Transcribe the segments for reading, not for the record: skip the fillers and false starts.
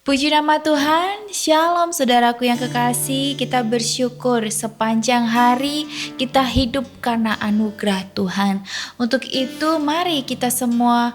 Puji nama Tuhan, Shalom saudaraku yang kekasih. Kita bersyukur sepanjang hari kita hidup karena anugerah Tuhan. Untuk itu mari kita semua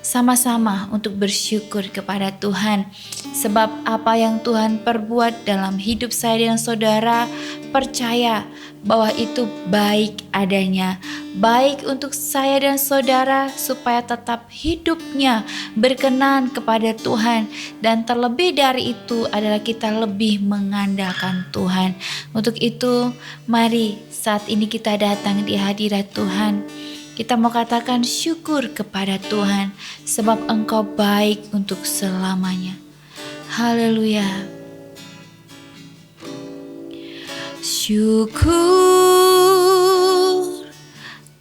sama-sama untuk bersyukur kepada Tuhan. Sebab apa yang Tuhan perbuat dalam hidup saya dan saudara, percaya bahwa itu baik adanya. Baik untuk saya dan saudara supaya tetap hidupnya berkenan kepada Tuhan. Dan terlebih dari itu adalah kita lebih mengandalkan Tuhan. Untuk itu mari saat ini kita datang di hadirat Tuhan. Kita mau katakan syukur kepada Tuhan sebab Engkau baik untuk selamanya. Haleluya. Syukur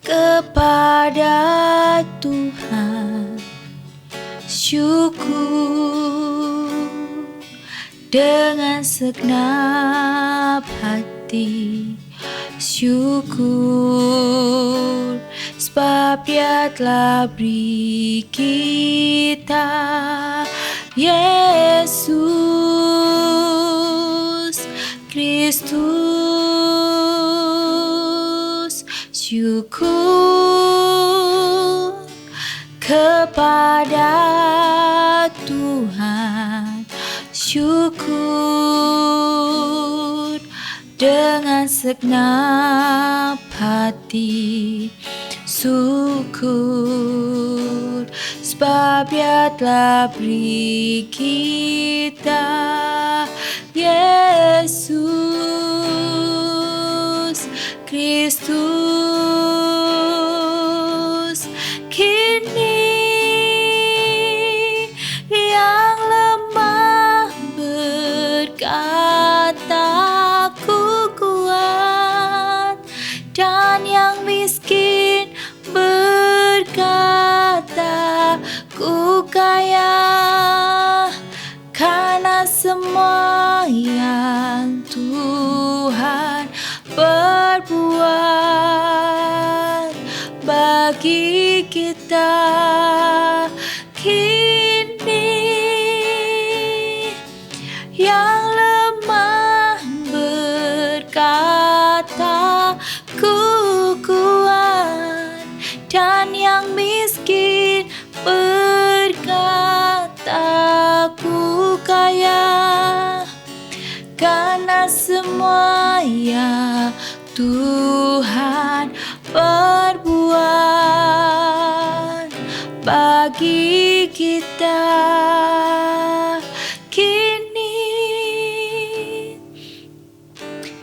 kepada Tuhan. Syukur dengan segenap hati. Syukur sebab Dia telah beri kita Yesus Kristus. Syukur kepada Tuhan. Syukur dengan segenap hati. Syukur sebab Dia telah beri kita Yesus Kristus. Kini yang lemah berkata ku kuat, dan yang miskin berkata ku kaya, karena semua yang Tuhan perbuat bagi kita. Kini yang lemah berkata ku kuat, dan yang miskin berkata ku kaya, karena semua yang Tuhan perbuat bagi kita. Kini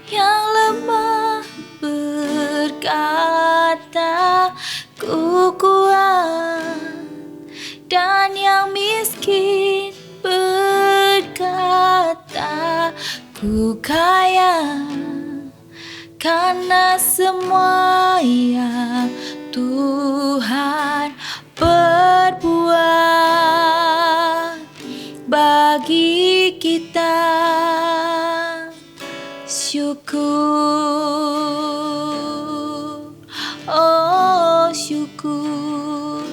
yang lemah berkata ku kuat, dan yang miskin berkata ku kaya, karena semua yang Tuhan perbuat bagi kita. Syukur, oh syukur,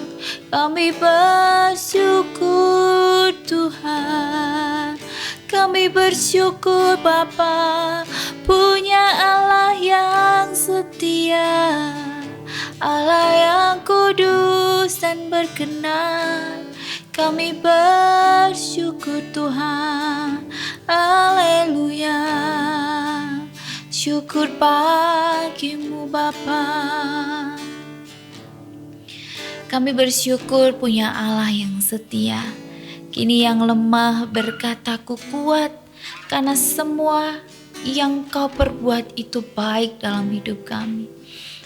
kami bersyukur Tuhan. Kami bersyukur Bapa punya Allah yang setia, Allah yang kudus dan berkenan. Kami bersyukur Tuhan. Haleluya. Syukur bagimu Bapa. Kami bersyukur punya Allah yang setia. Kini yang lemah berkata ku kuat, karena semua yang Kau perbuat itu baik dalam hidup kami.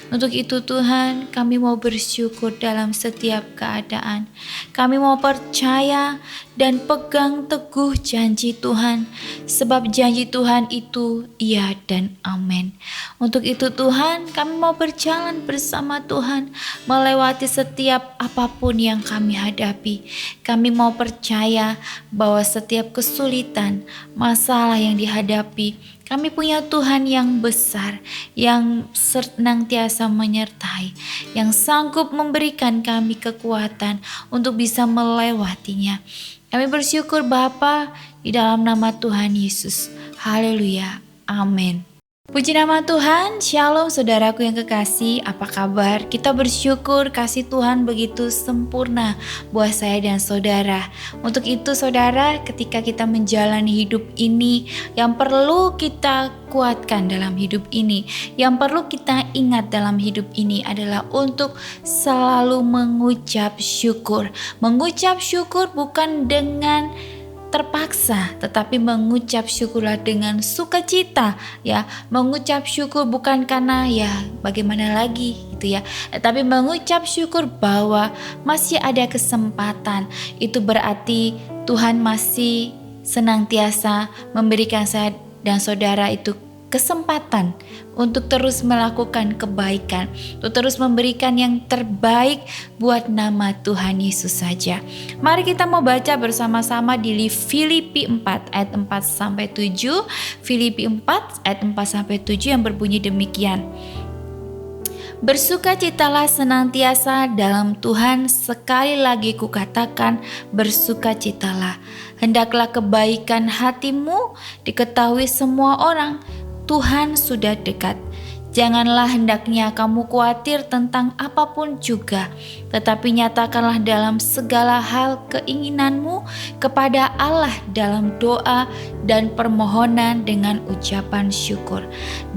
Untuk itu Tuhan, kami mau bersyukur dalam setiap keadaan. Kami mau percaya dan pegang teguh janji Tuhan, sebab janji Tuhan itu iya dan amin. Untuk itu Tuhan, kami mau berjalan bersama Tuhan, melewati setiap apapun yang kami hadapi. Kami mau percaya bahwa setiap kesulitan, masalah yang dihadapi, kami punya Tuhan yang besar, yang senantiasa menyertai, yang sanggup memberikan kami kekuatan untuk bisa melewatinya. Kami bersyukur Bapa di dalam nama Tuhan Yesus. Haleluya. Amin. Puji nama Tuhan, shalom saudaraku yang kekasih, apa kabar? Kita bersyukur kasih Tuhan begitu sempurna buat saya dan saudara. Untuk itu saudara, ketika kita menjalani hidup ini, yang perlu kita kuatkan dalam hidup ini, yang perlu kita ingat dalam hidup ini adalah untuk selalu mengucap syukur. Mengucap syukur bukan dengan terpaksa, tetapi mengucap syukurlah dengan sukacita, ya. Mengucap syukur bukan karena ya bagaimana lagi gitu ya, tapi mengucap syukur bahwa masih ada kesempatan. Itu berarti Tuhan masih senantiasa memberikan saya dan saudara itu kesempatan untuk terus melakukan kebaikan, untuk terus memberikan yang terbaik buat nama Tuhan Yesus saja. Mari kita mau baca bersama-sama di Filipi 4 ayat 4-7. Filipi 4 ayat 4-7 yang berbunyi demikian. Bersukacitalah senantiasa dalam Tuhan, sekali lagi kukatakan bersukacitalah. Hendaklah kebaikan hatimu diketahui semua orang. Tuhan sudah dekat. Janganlah hendaknya kamu khawatir tentang apapun juga, tetapi nyatakanlah dalam segala hal keinginanmu kepada Allah dalam doa dan permohonan dengan ucapan syukur.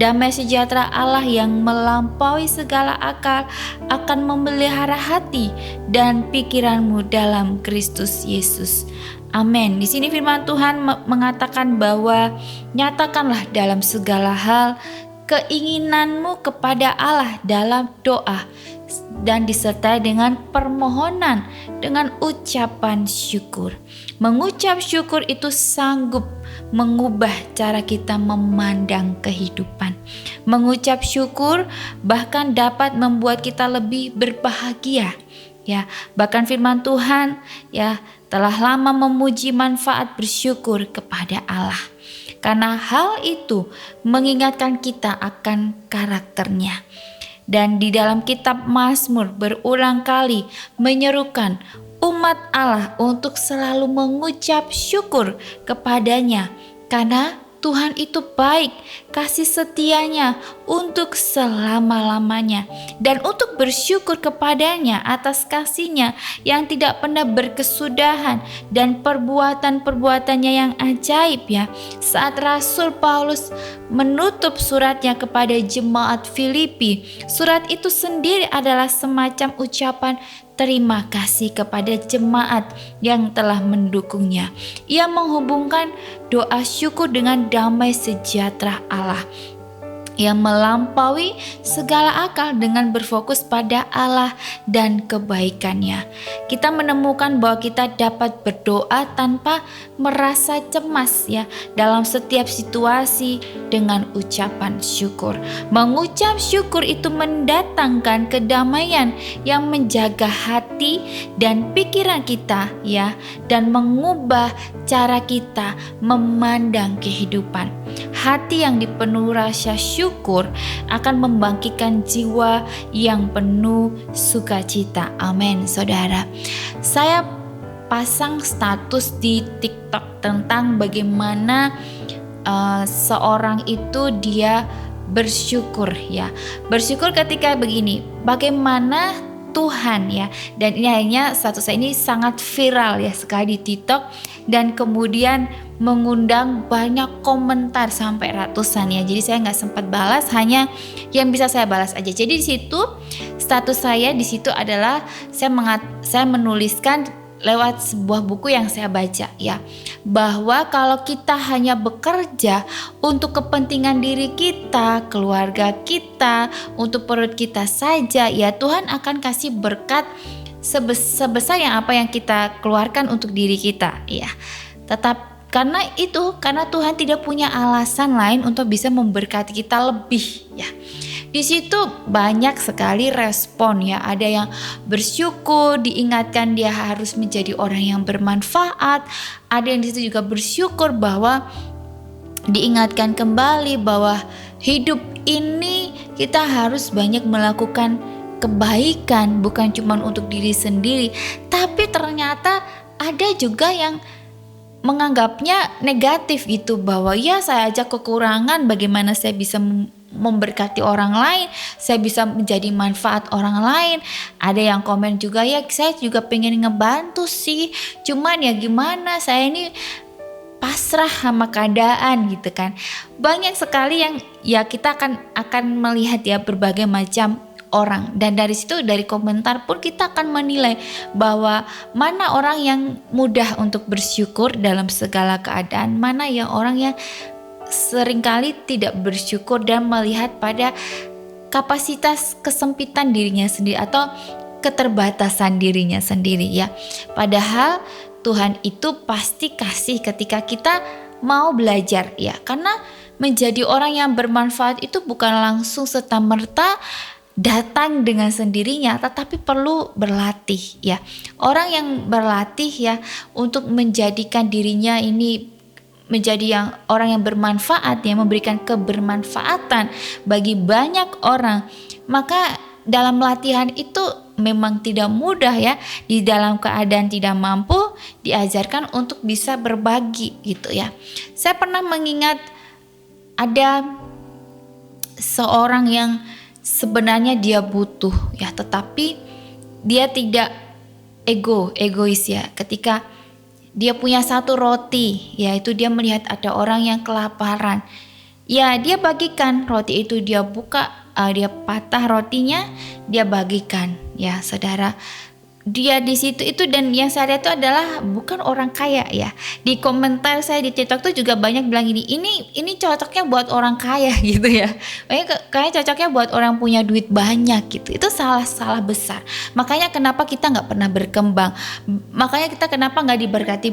Damai sejahtera Allah yang melampaui segala akal akan memelihara hati dan pikiranmu dalam Kristus Yesus. Amin. Di sini firman Tuhan mengatakan bahwa nyatakanlah dalam segala hal keinginanmu kepada Allah dalam doa dan disertai dengan permohonan dengan ucapan syukur. Mengucap syukur itu sanggup mengubah cara kita memandang kehidupan. Mengucap syukur bahkan dapat membuat kita lebih berbahagia. Ya, bahkan firman Tuhan ya telah lama memuji manfaat bersyukur kepada Allah. Karena hal itu mengingatkan kita akan karakternya. Dan di dalam kitab Mazmur berulang kali menyerukan umat Allah untuk selalu mengucap syukur kepadanya. Karena Tuhan itu baik, kasih setianya untuk selama-lamanya. Dan untuk bersyukur kepadanya atas kasihnya yang tidak pernah berkesudahan dan perbuatan-perbuatannya yang ajaib ya. Saat Rasul Paulus menutup suratnya kepada jemaat Filipi, surat itu sendiri adalah semacam ucapan terima kasih kepada jemaat yang telah mendukungnya. Ia menghubungkan doa syukur dengan damai sejahtera Allah yang melampaui segala akal dengan berfokus pada Allah dan kebaikannya. Kita menemukan bahwa kita dapat berdoa tanpa merasa cemas ya dalam setiap situasi dengan ucapan syukur. Mengucap syukur itu mendatangkan kedamaian yang menjaga hati dan pikiran kita ya, dan mengubah cara kita memandang kehidupan. Hati yang dipenuhi rasa syukur akan membangkitkan jiwa yang penuh sukacita. Amin, saudara. Saya pasang status di TikTok tentang bagaimana seorang itu dia bersyukur ya. Bersyukur ketika begini, bagaimana Tuhan ya, dan ini hanya status saya ini sangat viral ya sekali di TikTok dan kemudian mengundang banyak komentar sampai ratusan ya. Jadi saya nggak sempat balas, hanya yang bisa saya balas aja. Jadi di situ status saya di situ adalah saya menuliskan lewat sebuah buku yang saya baca ya, bahwa kalau kita hanya bekerja untuk kepentingan diri kita, keluarga kita, untuk perut kita saja ya, Tuhan akan kasih berkat sebesar yang apa yang kita keluarkan untuk diri kita ya. Karena Tuhan tidak punya alasan lain untuk bisa memberkati kita lebih ya. Di situ banyak sekali respon ya, ada yang bersyukur, diingatkan dia harus menjadi orang yang bermanfaat, ada yang di situ juga bersyukur bahwa diingatkan kembali bahwa hidup ini kita harus banyak melakukan kebaikan, bukan cuma untuk diri sendiri, tapi ternyata ada juga yang menganggapnya negatif gitu, bahwa ya saya aja kekurangan, bagaimana saya bisa memberkati orang lain, saya bisa menjadi manfaat orang lain. Ada yang komen juga, ya saya juga pengen ngebantu sih, cuman ya gimana, saya ini pasrah sama keadaan gitu kan. Banyak sekali yang ya kita akan melihat ya berbagai macam orang, dan dari situ, dari komentar pun kita akan menilai bahwa mana orang yang mudah untuk bersyukur dalam segala keadaan, mana yang orang yang seringkali tidak bersyukur dan melihat pada kapasitas kesempitan dirinya sendiri atau keterbatasan dirinya sendiri ya. Padahal Tuhan itu pasti kasih ketika kita mau belajar ya, karena menjadi orang yang bermanfaat itu bukan langsung serta-merta datang dengan sendirinya, tetapi perlu berlatih ya. Orang yang berlatih ya untuk menjadikan dirinya ini menjadi yang orang yang bermanfaat, yang memberikan kebermanfaatan bagi banyak orang, maka dalam latihan itu memang tidak mudah ya. Di dalam keadaan tidak mampu, diajarkan untuk bisa berbagi gitu ya. Saya pernah mengingat ada seorang yang sebenarnya dia butuh ya, tetapi dia tidak egois ya. Ketika dia punya satu roti, yaitu dia melihat ada orang yang kelaparan, ya dia bagikan roti itu, dia buka, dia patah rotinya, dia bagikan ya saudara. Dia di situ itu, dan yang saya lihat itu adalah bukan orang kaya ya. Di komentar saya di TikTok tuh juga banyak bilang ini cocoknya buat orang kaya gitu ya. Kayak cocoknya buat orang punya duit banyak gitu. Itu salah besar. Makanya kenapa kita nggak pernah berkembang. Makanya kita kenapa nggak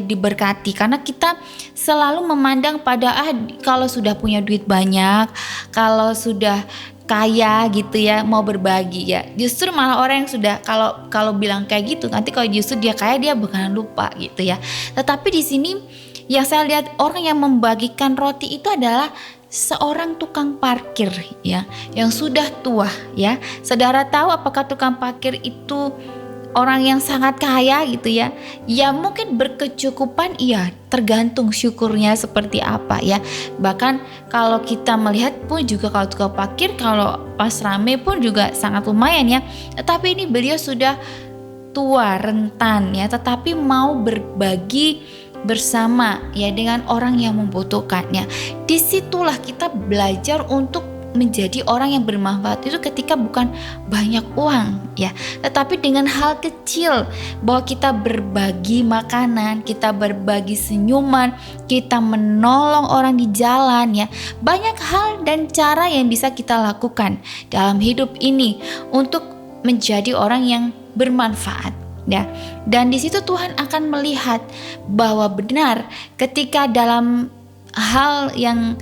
diberkati. Karena kita selalu memandang pada kalau sudah punya duit banyak, kalau sudah kaya gitu ya, mau berbagi ya. Justru malah orang yang sudah kalau bilang kayak gitu, nanti kalau justru dia kaya, dia bakalan lupa gitu ya. Tetapi di sini yang saya lihat, orang yang membagikan roti itu adalah seorang tukang parkir ya, yang sudah tua ya. Saudara tahu apakah tukang parkir itu orang yang sangat kaya gitu ya? Ya mungkin berkecukupan, iya, tergantung syukurnya seperti apa ya. Bahkan kalau kita melihat pun juga, kalau tukang parkir kalau pas rame pun juga sangat lumayan ya. Tetapi ini beliau sudah tua, rentan ya, tetapi mau berbagi bersama ya dengan orang yang membutuhkannya. Disitulah kita belajar untuk menjadi orang yang bermanfaat itu ketika bukan banyak uang ya, tetapi dengan hal kecil, bahwa kita berbagi makanan, kita berbagi senyuman, kita menolong orang di jalan ya. Banyak hal dan cara yang bisa kita lakukan dalam hidup ini untuk menjadi orang yang bermanfaat ya. Dan di situ Tuhan akan melihat bahwa benar ketika dalam hal yang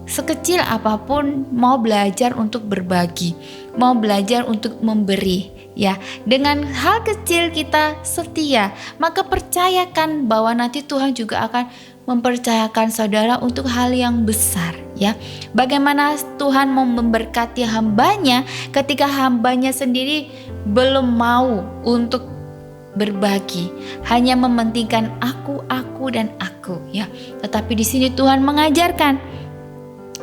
sekecil apapun mau belajar untuk berbagi, mau belajar untuk memberi ya. Dengan hal kecil kita setia, maka percayakan bahwa nanti Tuhan juga akan mempercayakan saudara untuk hal yang besar ya. Bagaimana Tuhan mau memberkati hambanya ketika hambanya sendiri belum mau untuk berbagi, hanya mementingkan aku dan aku ya. Tetapi di sini Tuhan mengajarkan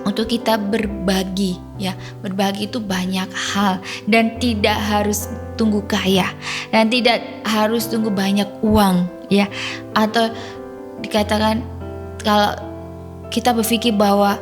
untuk kita berbagi ya. Berbagi itu banyak hal, dan tidak harus tunggu kaya, dan tidak harus tunggu banyak uang ya. Atau dikatakan, kalau kita berpikir bahwa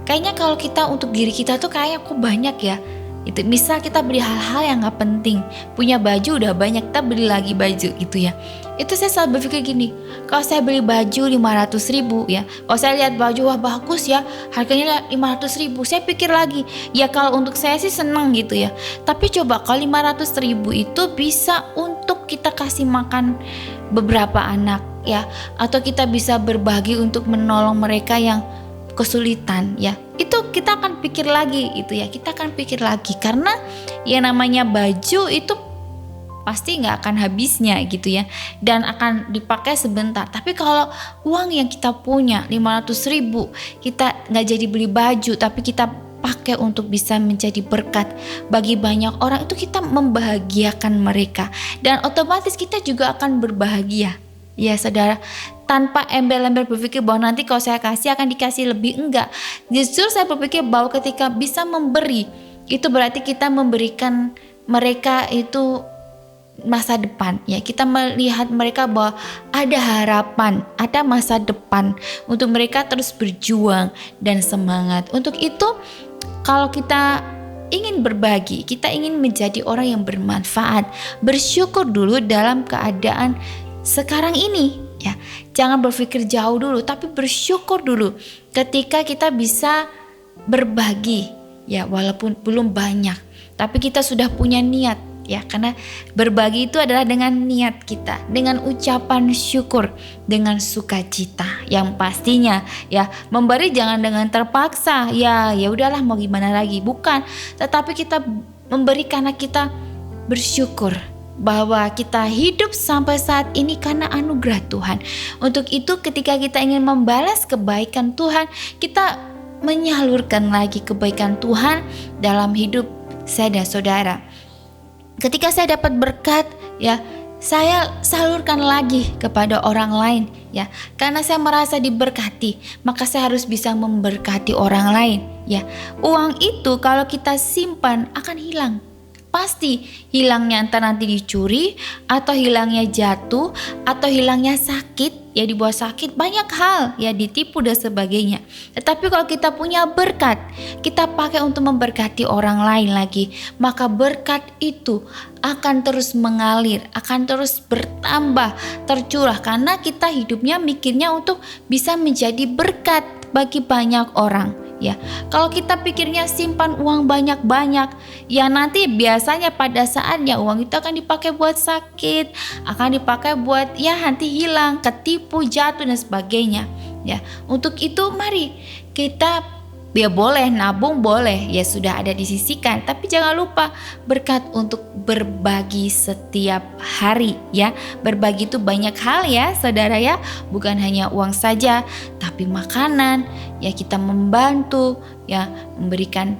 kayaknya kalau kita untuk diri kita tuh kayaknya kok banyak ya. Itu misal kita beli hal-hal yang gak penting, punya baju udah banyak, kita beli lagi baju gitu ya. Itu saya selalu berpikir gini, kalau saya beli baju 500.000 ya, kalau saya lihat baju wah bagus ya, harganya 500.000, saya pikir lagi, ya kalau untuk saya sih seneng gitu ya. Tapi coba kalau 500.000 itu bisa untuk kita kasih makan beberapa anak ya, atau kita bisa berbagi untuk menolong mereka yang kesulitan ya, itu kita akan pikir lagi itu ya, kita akan pikir lagi, karena ya namanya baju itu pasti nggak akan habisnya gitu ya, dan akan dipakai sebentar. Tapi kalau uang yang kita punya 500.000, kita nggak jadi beli baju, tapi kita pakai untuk bisa menjadi berkat bagi banyak orang, itu kita membahagiakan mereka, dan otomatis kita juga akan berbahagia Ya saudara, tanpa embel-embel berpikir bahwa nanti kalau saya kasih akan dikasih lebih, enggak. Justru saya berpikir bahwa ketika bisa memberi, itu berarti kita memberikan mereka itu masa depan, ya. Kita melihat mereka bahwa ada harapan, ada masa depan untuk mereka terus berjuang dan semangat. Untuk itu, kalau kita ingin berbagi, kita ingin menjadi orang yang bermanfaat, bersyukur dulu dalam keadaan sekarang ini, ya. Jangan berpikir jauh dulu, tapi bersyukur dulu ketika kita bisa berbagi, ya, walaupun belum banyak, tapi kita sudah punya niat, ya, karena berbagi itu adalah dengan niat kita, dengan ucapan syukur, dengan sukacita. Yang pastinya, ya, memberi jangan dengan terpaksa, ya udahlah mau gimana lagi, bukan. Tetapi kita memberi karena kita bersyukur bahwa kita hidup sampai saat ini karena anugerah Tuhan. Untuk itu ketika kita ingin membalas kebaikan Tuhan, kita menyalurkan lagi kebaikan Tuhan dalam hidup saya dan saudara. Ketika saya dapat berkat, ya, saya salurkan lagi kepada orang lain, ya. Karena saya merasa diberkati, maka saya harus bisa memberkati orang lain, ya. Uang itu kalau kita simpan akan hilang. Pasti hilangnya, entah nanti dicuri, atau hilangnya jatuh, atau hilangnya sakit, ya, dibawa sakit, banyak hal, ya, ditipu dan sebagainya. Tetapi kalau kita punya berkat, kita pakai untuk memberkati orang lain lagi, maka berkat itu akan terus mengalir, akan terus bertambah, tercurah, karena kita hidupnya mikirnya untuk bisa menjadi berkat bagi banyak orang. Ya, kalau kita pikirnya simpan uang banyak-banyak, ya nanti biasanya pada saatnya uang itu akan dipakai buat sakit, akan dipakai buat ya nanti hilang, ketipu, jatuh dan sebagainya. Ya, untuk itu mari kita ya boleh nabung, boleh, ya sudah ada disisihkan, tapi jangan lupa berkat untuk berbagi setiap hari, ya. Berbagi itu banyak hal, ya saudara, ya, bukan hanya uang saja, tapi makanan, ya, kita membantu, ya, memberikan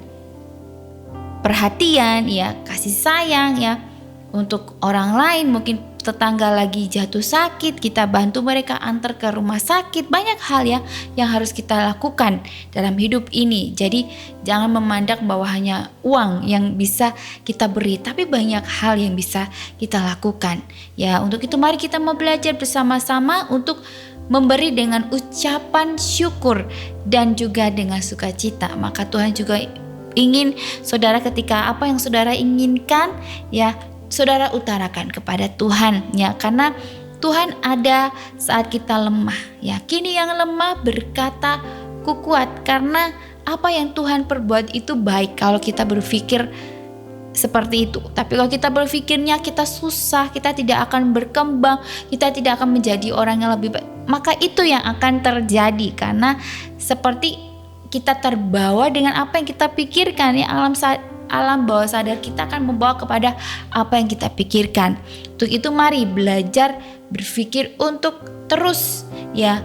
perhatian, ya, kasih sayang, ya, untuk orang lain. Mungkin tetangga lagi jatuh sakit, kita bantu mereka antar ke rumah sakit. Banyak hal, ya, yang harus kita lakukan dalam hidup ini. Jadi jangan memandang bahwa hanya uang yang bisa kita beri, tapi banyak hal yang bisa kita lakukan. Ya, untuk itu mari kita mau belajar bersama-sama untuk memberi dengan ucapan syukur dan juga dengan sukacita. Maka Tuhan juga ingin saudara, ketika apa yang saudara inginkan, ya, saudara utarakan kepada Tuhan, ya, karena Tuhan ada saat kita lemah, ya. Kini yang lemah berkata, ku kuat, karena apa yang Tuhan perbuat itu baik kalau kita berpikir seperti itu. Tapi kalau kita berpikirnya kita susah, kita tidak akan berkembang, kita tidak akan menjadi orang yang lebih baik, maka itu yang akan terjadi, karena seperti kita terbawa dengan apa yang kita pikirkan, ya. Alam bawah sadar kita akan membawa kepada apa yang kita pikirkan. Untuk itu mari belajar berpikir untuk terus, ya,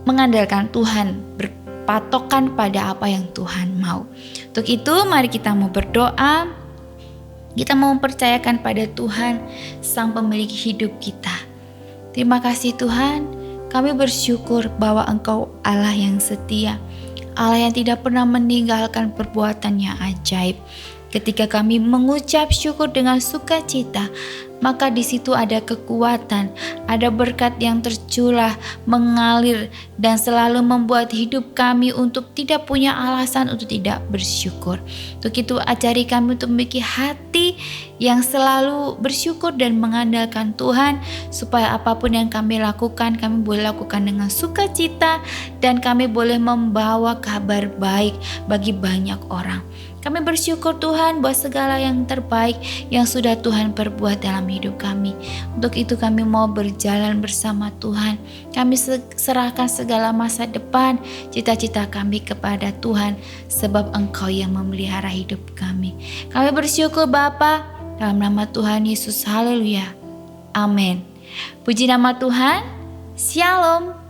mengandalkan Tuhan, berpatokan pada apa yang Tuhan mau. Untuk itu mari kita mau berdoa, kita mau mempercayakan pada Tuhan, Sang Pemilik hidup kita. Terima kasih Tuhan, kami bersyukur bahwa Engkau Allah yang setia, Allah yang tidak pernah meninggalkan perbuatannya ajaib. Ketika kami mengucap syukur dengan sukacita, maka di situ ada kekuatan, ada berkat yang tercurah, mengalir, dan selalu membuat hidup kami untuk tidak punya alasan untuk tidak bersyukur. Untuk itu ajari kami untuk memiliki hati yang selalu bersyukur dan mengandalkan Tuhan, supaya apapun yang kami lakukan, kami boleh lakukan dengan sukacita, dan kami boleh membawa kabar baik bagi banyak orang. Kami bersyukur Tuhan buat segala yang terbaik yang sudah Tuhan perbuat dalam hidup kami. Untuk itu kami mau berjalan bersama Tuhan. Kami serahkan segala masa depan, cita-cita kami kepada Tuhan, sebab Engkau yang memelihara hidup kami. Kami bersyukur Bapa, dalam nama Tuhan Yesus. Haleluya. Amin. Puji nama Tuhan. Shalom.